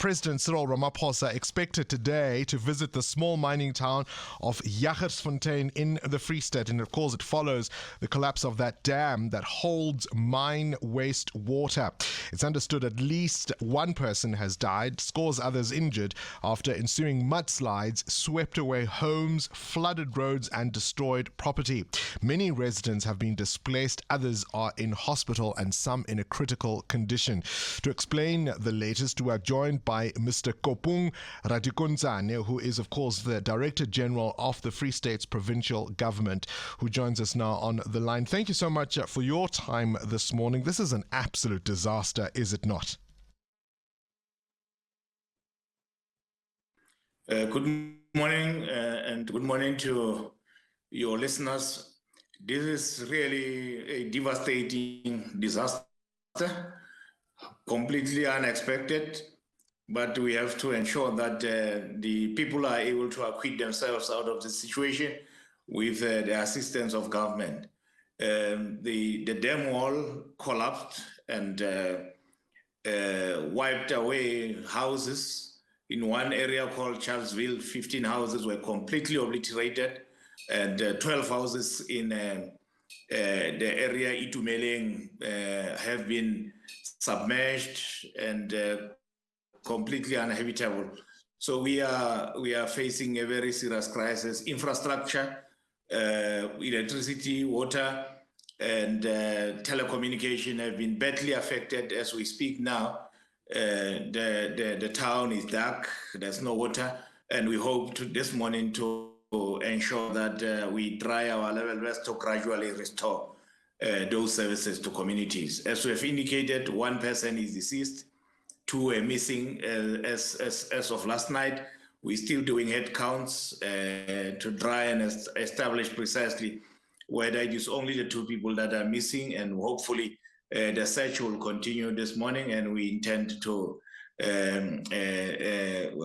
President Cyril Ramaphosa expected today to visit the small mining town of Jagersfontein in the Free State, and of course it follows the collapse of that dam that holds mine waste water. It's understood at least one person has died, scores others injured after ensuing mudslides swept away homes, flooded roads and destroyed property. Many residents have been displaced, others are in hospital and some in a critical condition. To explain the latest, we are joined by Mr. Kopung Radikunzane, who is of course the Director General of the Free State's provincial government, who joins us now on the line. Thank you so much for your time this morning. This is an absolute disaster, is it not? Good morning and good morning to your listeners. This is really a devastating disaster, completely unexpected, but we have to ensure that the people are able to acquit themselves out of the situation with the assistance of government. The dam wall collapsed and wiped away houses. In one area called Charlesville, 15 houses were completely obliterated, and 12 houses in the area Itumeleng have been submerged and completely uninhabitable. So we are facing a very serious crisis. Infrastructure, electricity, water, and telecommunication have been badly affected as we speak now. The town is dark, there's no water, and we hope this morning to ensure that we try our level best to gradually restore those services to communities. As we have indicated, one person is deceased, two are missing as of last night. We're still doing head counts to try and establish precisely whether it is only the two people that are missing, and hopefully the search will continue this morning, and we intend to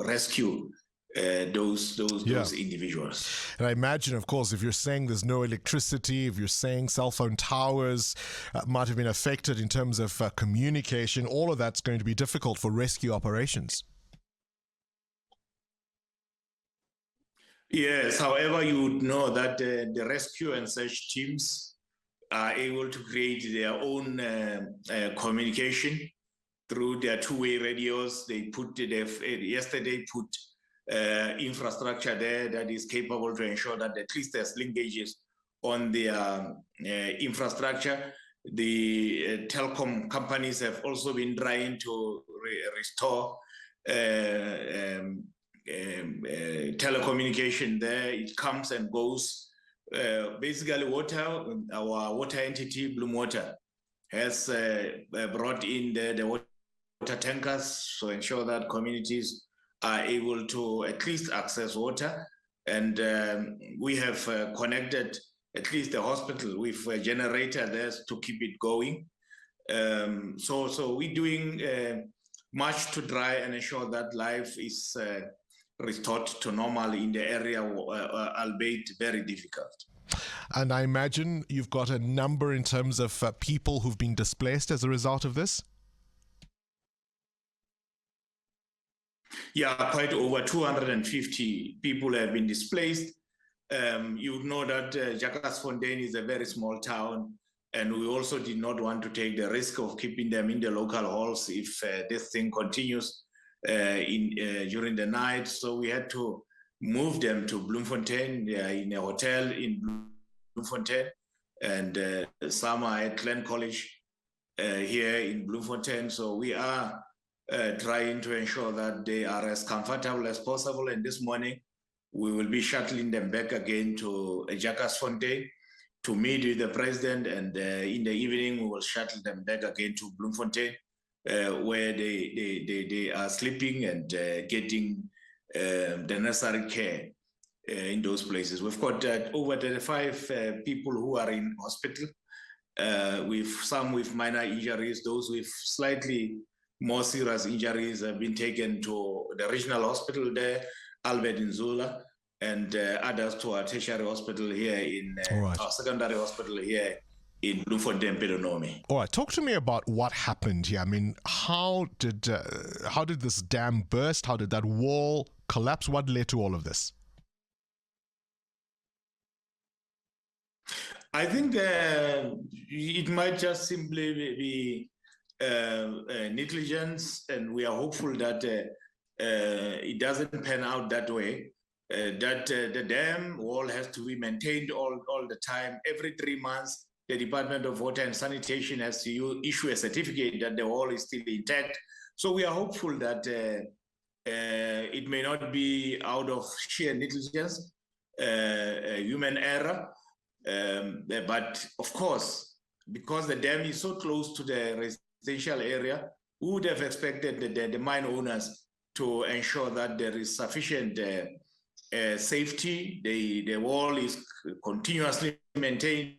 rescue those individuals. And I imagine, of course, if you're saying there's no electricity, if you're saying cell phone towers might have been affected in terms of communication, all of that's going to be difficult for rescue operations. Yes, however, you would know that the rescue and search teams are able to create their own communication through their two-way radios. They yesterday put infrastructure there that is capable to ensure that at least there's linkages on their infrastructure. The telecom companies have also been trying to restore telecommunication there. It comes and goes. Basically, water, our water entity, Bloom Water, has brought in the water tankers to ensure that communities are able to at least access water. And we have connected at least the hospital with a generator there to keep it going. So we're doing much to try and ensure that life is restored to normal in the area, albeit very difficult. And I imagine you've got a number in terms of people who've been displaced as a result of this? Yeah, quite over 250 people have been displaced. You know that Jagersfontein is a very small town, and we also did not want to take the risk of keeping them in the local halls if this thing continues during the night. So we had to move them to Bloemfontein. They are in a hotel in Bloemfontein, and some are at Glen College here in Bloemfontein. So we are trying to ensure that they are as comfortable as possible. And this morning, we will be shuttling them back again to Jagersfontein to meet with the president. And in the evening, we will shuttle them back again to Bloemfontein, where they are sleeping and getting the necessary care in those places. We've got over 35 people who are in hospital, with some with minor injuries. Those with slightly more serious injuries have been taken to the regional hospital there, Albert Nzula, and others to our tertiary hospital here in our secondary hospital here in Bloemfontein, Pedonomi. All right, talk to me about what happened here. I mean, how did this dam burst? How did that wall collapse? What led to all of this? I think it might just simply be negligence, and we are hopeful that it doesn't pan out that way. That the dam wall has to be maintained all the time. Every 3 months, the Department of Water and Sanitation has to issue a certificate that the wall is still intact. So we are hopeful that it may not be out of sheer negligence, human error. But of course, because the dam is so close to the residential area, we would have expected the mine owners to ensure that there is sufficient safety. The wall is continuously maintained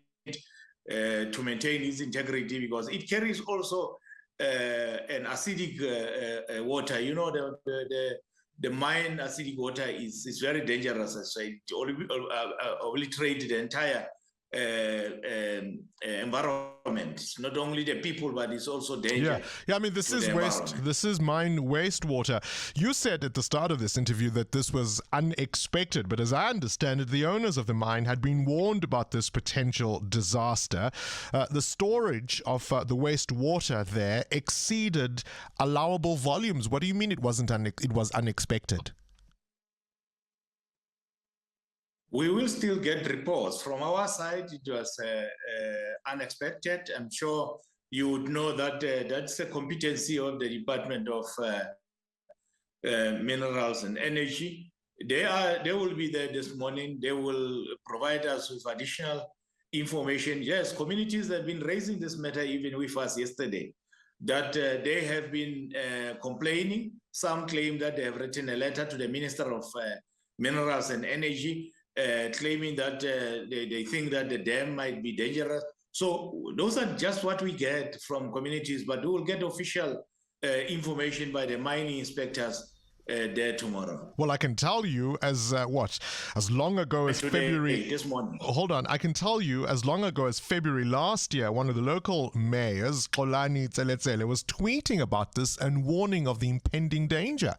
to maintain its integrity, because it carries also an acidic water. You know, the mine acidic water is very dangerous. So it obliterates the entire environment. It's not only the people, but it's also danger. Yeah. I mean, this is waste. This is mine wastewater. You said at the start of this interview that this was unexpected, but as I understand it, the owners of the mine had been warned about this potential disaster. The storage of the wastewater there exceeded allowable volumes. What do you mean it wasn't? It was unexpected? We will still get reports. From our side, it was unexpected. I'm sure you would know that that's a competency of the Department of Minerals and Energy. They will be there this morning. They will provide us with additional information. Yes, communities have been raising this matter even with us yesterday, that they have been complaining. Some claim that they have written a letter to the Minister of Minerals and Energy, claiming that they think that the dam might be dangerous. So those are just what we get from communities, but we will get official information by the mining inspectors there tomorrow. Well, I can tell you as long ago as February. This morning. Hold on, I can tell you as long ago as February last year, one of the local mayors, Xolani Tseletsele, was tweeting about this and warning of the impending danger.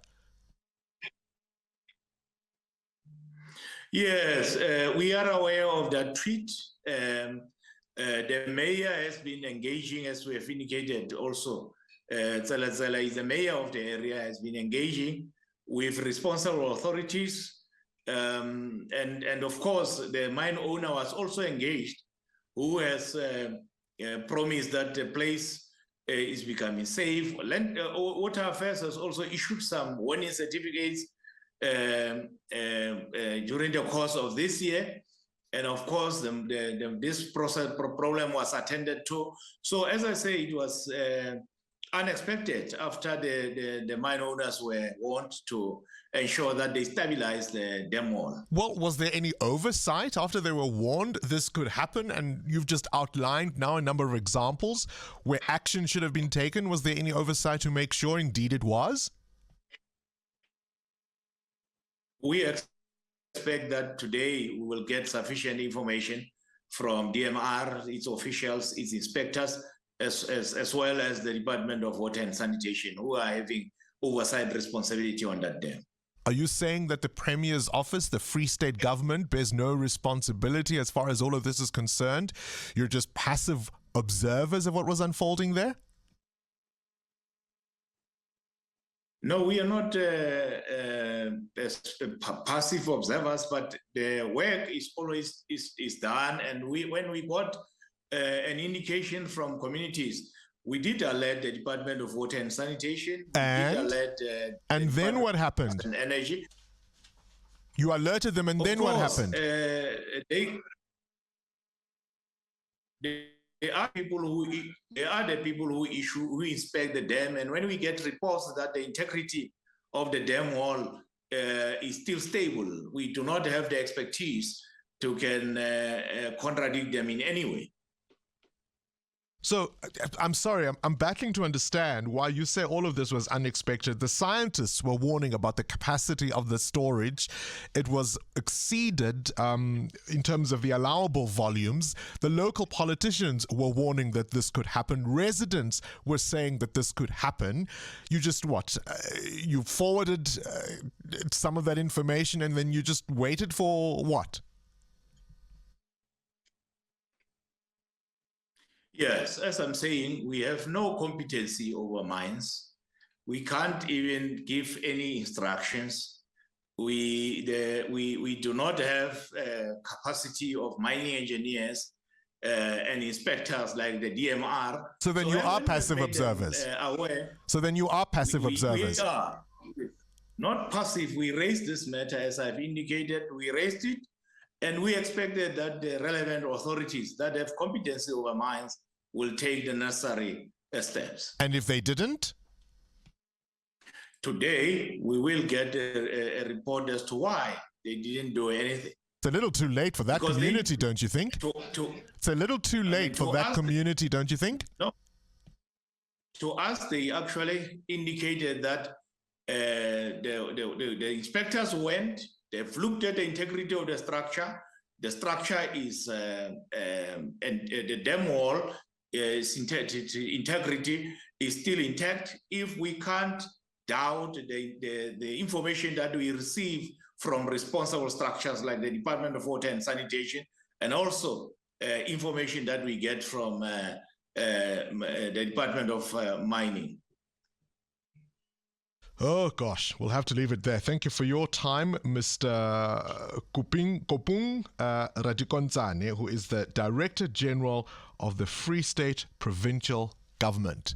Yes, we are aware of that tweet. The mayor has been engaging, as we have indicated also. Tseletsele is the mayor of the area, has been engaging with responsible authorities. And of course, the mine owner was also engaged, who has promised that the place is becoming safe. Water Affairs has also issued some warning certificates during the course of this year, and of course this problem was attended to. So as I say, it was unexpected after the mine owners were warned to ensure that they stabilize the dam wall. Well, was there any oversight after they were warned this could happen? And you've just outlined now a number of examples where action should have been taken. Was there any oversight to make sure indeed it was? We expect that today we will get sufficient information from DMR, its officials, its inspectors, as well as the Department of Water and Sanitation, who are having oversight responsibility on that dam. Are you saying that the Premier's office, the Free State government, bears no responsibility as far as all of this is concerned? You're just passive observers of what was unfolding there? No, we are not passive observers, but the work is always done. And when we got an indication from communities, we did alert the Department of Water and Sanitation. And then what happened? And Energy. You alerted them, and then what happened? There are the people who inspect the dam, and when we get reports that the integrity of the dam wall is still stable, we do not have the expertise to contradict them in any way. So I'm sorry, I'm battling to understand why you say all of this was unexpected. The scientists were warning about the capacity of the storage. It was exceeded in terms of the allowable volumes. The local politicians were warning that this could happen. Residents were saying that this could happen. You just you forwarded some of that information and then you just waited for what? Yes, as I'm saying, we have no competency over mines. We can't even give any instructions. We do not have capacity of mining engineers and inspectors like the DMR. So then you are passive observers. So then you are passive observers. We are not passive. We raised this matter, as I've indicated. We raised it, and we expected that the relevant authorities that have competency over mines will take the necessary steps. And if they didn't? Today, we will get a report as to why they didn't do anything. It's a little too late for that community, don't you think? It's a little too late for that community, don't you think? No. To us, they actually indicated that the inspectors went, they've looked at the integrity of the structure. The structure is, and the dam wall integrity is still intact. If we can't doubt the information that we receive from responsible structures like the Department of Water and Sanitation, and also information that we get from the Department of Mining. Oh gosh, we'll have to leave it there. Thank you for your time, Mr. Kopung Jagersfontein, who is the Director General of the Free State Provincial Government.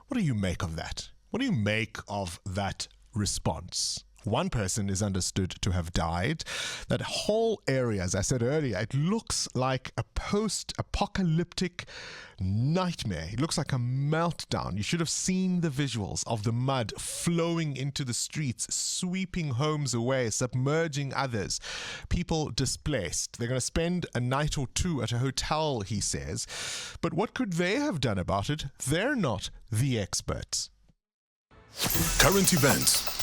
What do you make of that? What do you make of that response? One person is understood to have died. That whole area, as I said earlier, it looks like a post-apocalyptic nightmare. It looks like a meltdown. You should have seen the visuals of the mud flowing into the streets, sweeping homes away, submerging others. People displaced. They're going to spend a night or two at a hotel, he says. But what could they have done about it? They're not the experts. Current events.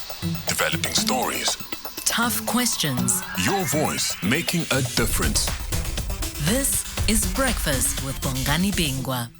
Developing stories. Tough questions. Your voice making a difference. This is Breakfast with Bongani Bingwa.